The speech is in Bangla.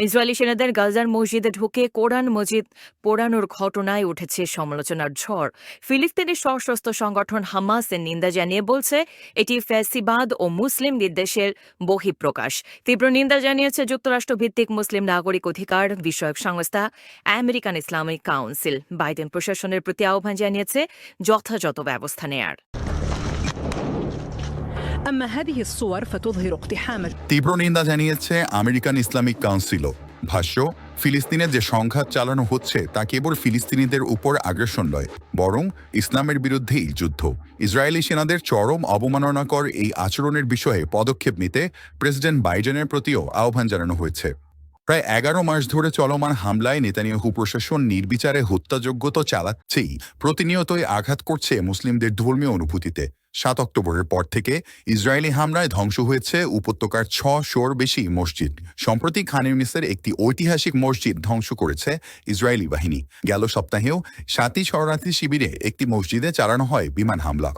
ইসরায়েলি সেনাদের গাজার মসজিদে ঢুকে কোরআন মজিদ পোড়ানোর ঘটনায় উঠেছে সমালোচনার ঝড়। ফিলিস্তিনি সশস্ত্র সংগঠন হামাসের নিন্দা জানিয়ে বলছে এটি ফ্যাসিবাদ ও মুসলিম বিদ্বেষের বহিঃপ্রকাশ। তীব্র নিন্দা জানিয়েছে যুক্তরাষ্ট্রভিত্তিক মুসলিম নাগরিক অধিকার বিষয়ক সংস্থা আমেরিকান ইসলামিক কাউন্সিল। বাইডেন প্রশাসনের প্রতি আহ্বান জানিয়েছে যথাযথ ব্যবস্থা নেয়ার। তীব্র নিন্দা জানিয়েছে আমেরিকান ইসলামিক কাউন্সিলও। ভাষ্য, ফিলিস্তিনে যে সংঘাত চালানো হচ্ছে তা কেবল ফিলিস্তিনিদের উপর আগ্রাসন নয়, বরং ইসলামের বিরুদ্ধেই যুদ্ধ। ইসরায়েলি সেনাদের চরম অবমাননাকর এই আচরণের বিষয়ে পদক্ষেপ নিতে প্রেসিডেন্ট বাইডেনের প্রতিও আহ্বান জানানো হয়েছে। প্রায় 11 মাস ধরে চলমান হামলায় নেতানিয়াহু প্রশাসন নির্বিচারে হত্যাযজ্ঞ তো চালাচ্ছেই, প্রতিনিয়তই আঘাত করছে মুসলিমদের ধর্মীয় অনুভূতিতে। 7 অক্টোবরের পর থেকে ইসরায়েলি হামলায় ধ্বংস হয়েছে উপত্যকার 600-র বেশি মসজিদ। সম্প্রতি খান ইউনিসের একটি ঐতিহাসিক মসজিদ ধ্বংস করেছে ইসরায়েলি বাহিনী। গেল সপ্তাহেও 7ই শরণার্থী শিবিরে একটি মসজিদে চালানো হয় বিমান হামলা।